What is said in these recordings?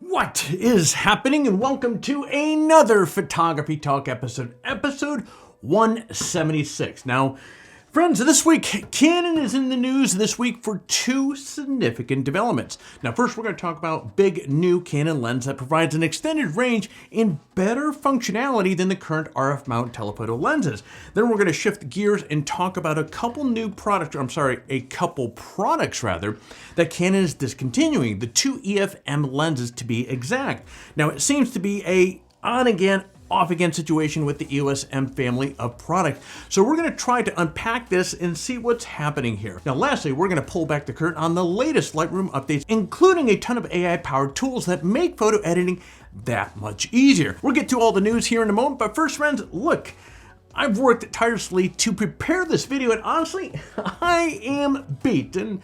What is happening, and welcome to another Photography Talk episode 176. Now, friends, this week, Canon is in the news this week for two significant developments. Now, first, we're going to talk about big new Canon lens that provides an extended range and better functionality than the current RF mount telephoto lenses. Then we're going to shift gears and talk about a couple products that Canon is discontinuing, the two EOS M lenses to be exact. Now, it seems to be a on-again, off-again situation with the EOS M family of products. So we're going to try to unpack this and see what's happening here. Now, lastly, we're going to pull back the curtain on the latest Lightroom updates, including a ton of AI-powered tools that make photo editing that much easier. We'll get to all the news here in a moment, but first, friends, look, I've worked tirelessly to prepare this video, and honestly, I am beaten.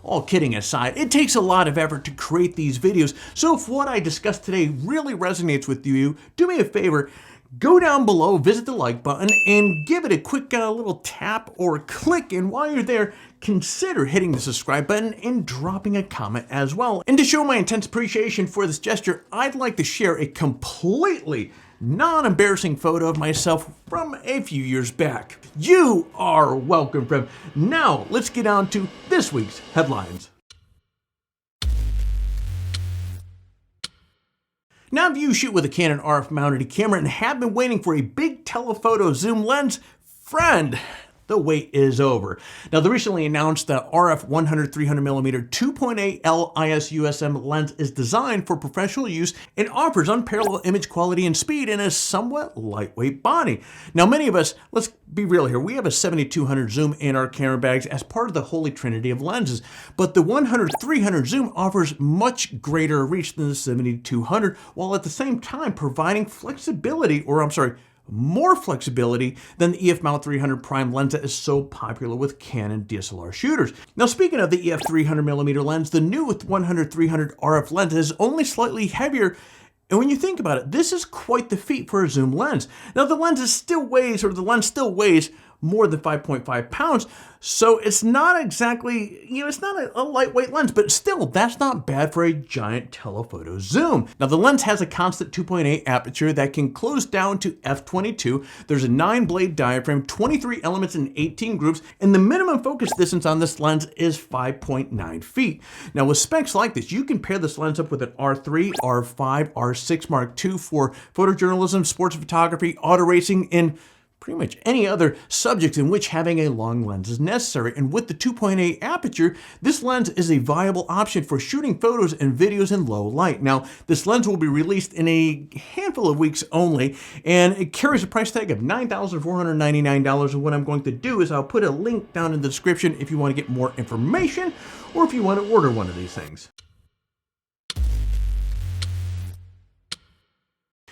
All kidding aside, it takes a lot of effort to create these videos. So if what I discussed today really resonates with you, do me a favor, go down below, visit the like button, and give it a quick little tap or click. And while you're there, consider hitting the subscribe button and dropping a comment as well. And to show my intense appreciation for this gesture, I'd like to share a completely non-embarrassing photo of myself from a few years back. You are welcome, friend. Now, let's get on to this week's headlines. Now, if you shoot with a Canon RF mounted camera and have been waiting for a big telephoto zoom lens, friend, the wait is over. Now, the recently announced RF 100-300mm 2.8L EOS M lens is designed for professional use and offers unparalleled image quality and speed in a somewhat lightweight body. Now, many of us, let's be real here, we have a 7200 zoom in our camera bags as part of the holy trinity of lenses, but the 100-300 zoom offers much greater reach than the 7200, while at the same time providing more flexibility than the EF mount 300 prime lens that is so popular with Canon DSLR shooters. Now, speaking of the EF 300mm lens, the new 100-300 RF lens is only slightly heavier. And when you think about it, this is quite the feat for a zoom lens. Now, the lens still weighs more than 5.5 pounds, so it's not exactly, it's not a lightweight lens, but still, that's not bad for a giant telephoto zoom. Now, the lens has a constant 2.8 aperture that can close down to f/22. There's a 9-blade diaphragm, 23 elements in 18 groups, and the minimum focus distance on this lens is 5.9 feet. Now, with specs like this, you can pair this lens up with an R3, R5, R6 Mark II for photojournalism, sports photography, auto racing, and pretty much any other subjects in which having a long lens is necessary. And with the 2.8 aperture, this lens is a viable option for shooting photos and videos in low light. Now, this lens will be released in a handful of weeks only, and it carries a price tag of $9,499. And what I'm going to do is I'll put a link down in the description if you want to get more information or if you want to order one of these things.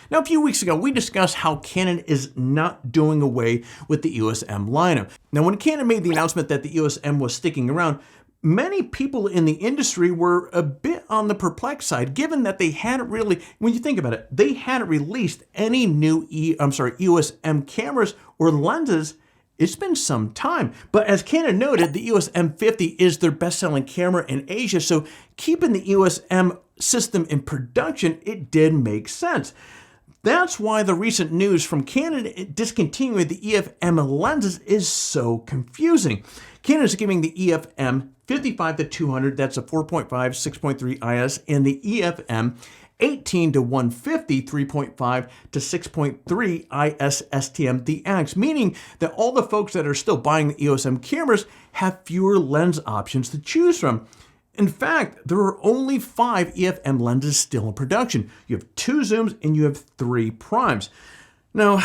Now, a few weeks ago, we discussed how Canon is not doing away with the EOS M lineup. Now, when Canon made the announcement that the EOS M was sticking around, many people in the industry were a bit on the perplexed side, given that they hadn't really, when you think about it, they hadn't released any new EOS M cameras or lenses. It's been some time, but as Canon noted, the EOS M50 is their best-selling camera in Asia, so keeping the EOS M system in production, it did make sense. That's why the recent news from Canon discontinuing the EF M lenses is so confusing. Canon is giving the EF M 55-200, that's a 4.5, 6.3 IS, and the EF M 18-150, 3.5 to 6.3 IS STM DX, meaning that all the folks that are still buying the EOS M cameras have fewer lens options to choose from. In fact, there are only 5 EF M lenses still in production. You have 2 zooms and you have 3 primes. Now,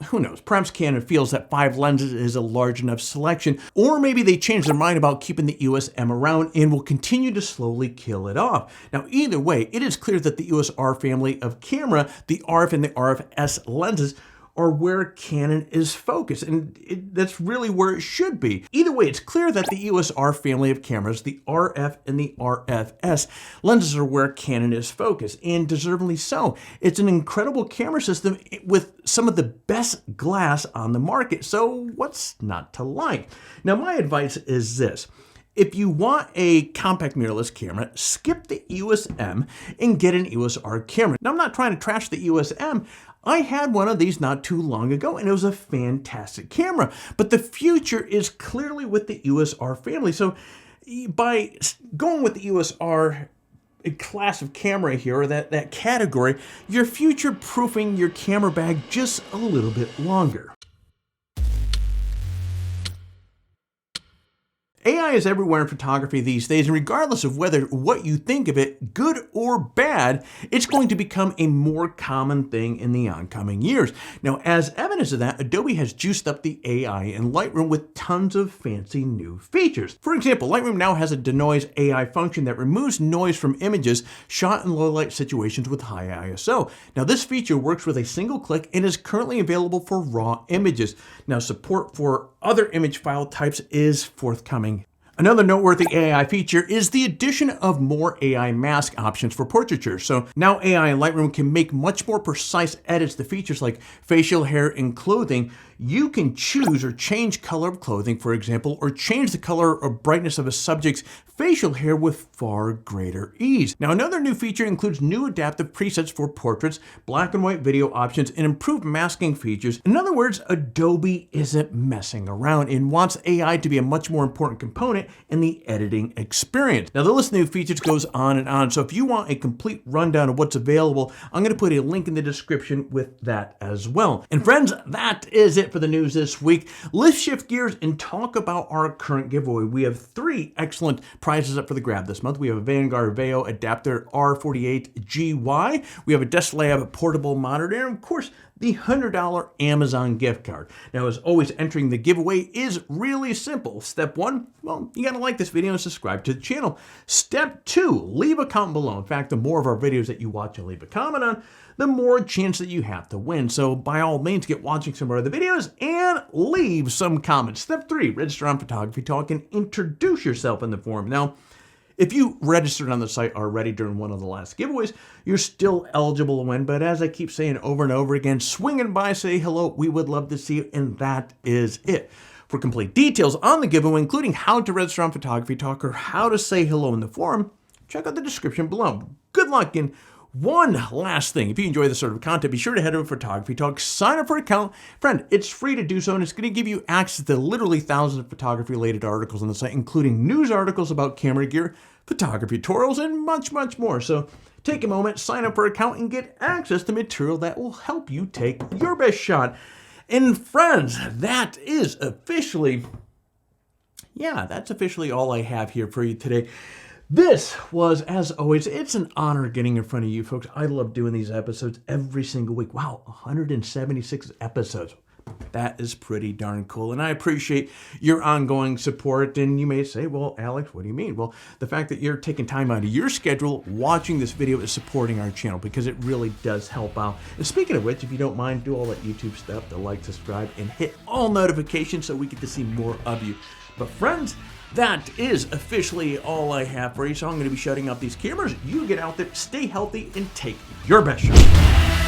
who knows? Perhaps Canon feels that 5 lenses is a large enough selection, or maybe they changed their mind about keeping the EOS M around and will continue to slowly kill it off. Now, either way, it is clear that the EOS R family of camera, the RF and the RF-S lenses, are where Canon is focused, and that's really where it should be. Either way, it's clear that the EOS R family of cameras, the RF and the RF-S lenses, are where Canon is focused, and deservedly so. It's an incredible camera system with some of the best glass on the market, so what's not to like? Now, my advice is this. If you want a compact mirrorless camera, skip the EOS M and get an EOS R camera. Now, I'm not trying to trash the EOS M. I had one of these not too long ago, and it was a fantastic camera. But the future is clearly with the EOS R family. So by going with the EOS R class of camera here, or that category, you're future-proofing your camera bag just a little bit longer. AI is everywhere in photography these days, and regardless of whether what you think of it, good or bad, it's going to become a more common thing in the oncoming years. Now, as evidence of that, Adobe has juiced up the AI in Lightroom with tons of fancy new features. For example, Lightroom now has a denoise AI function that removes noise from images shot in low light situations with high ISO. Now, this feature works with a single click and is currently available for raw images. Now, support for other image file types is forthcoming. Another noteworthy AI feature is the addition of more AI mask options for portraiture. So now AI in Lightroom can make much more precise edits to features like facial hair and clothing. You can choose or change color of clothing, for example, or change the color or brightness of a subject's facial hair with far greater ease. Now, another new feature includes new adaptive presets for portraits, black and white video options, and improved masking features. In other words, Adobe isn't messing around and wants AI to be a much more important component in the editing experience. Now, the list of new features goes on and on, so if you want a complete rundown of what's available, I'm going to put a link in the description with that as well. And friends, that is it for the news this week. Let's shift gears and talk about our current giveaway. We have 3 excellent prizes up for the grab this month. We have a Vanguard Veo adapter R48GY. We have a Desk Lab portable monitor, and of course, the $100 Amazon gift card. Now, as always, entering the giveaway is really simple. Step 1, well, you gotta like this video and subscribe to the channel. Step 2, leave a comment below. In fact, the more of our videos that you watch and leave a comment on, the more chance that you have to win. So by all means, get watching some of our other videos and leave some comments. Step 3, register on Photography Talk and introduce yourself in the forum. Now, if you registered on the site already during one of the last giveaways, you're still eligible to win. But as I keep saying over and over again, swinging by, say hello, we would love to see you, and that is it. For complete details on the giveaway, including how to register on Photography Talk or how to say hello in the forum, check out the description below. Good luck, and one last thing, if you enjoy this sort of content, be sure to head over to Photography Talk, sign up for an account. Friend, it's free to do so, and it's going to give you access to literally thousands of photography-related articles on the site, including news articles about camera gear, photography tutorials, and much, much more. So take a moment, sign up for an account, and get access to material that will help you take your best shot. And friends, that is officially, that's officially all I have here for you today. This was, as always, it's an honor getting in front of you folks. I love doing these episodes every single week. Wow, 176 episodes. That is pretty darn cool, and I appreciate your ongoing support. And you may say, well, Alex, what do you mean? Well, the fact that you're taking time out of your schedule watching this video is supporting our channel, because it really does help out. And speaking of which, if you don't mind, do all that YouTube stuff, the like, subscribe, and hit all notifications so we get to see more of you. But friends, that is officially all I have for you, so I'm going to be shutting off these cameras. You get out there, stay healthy, and take your best shot.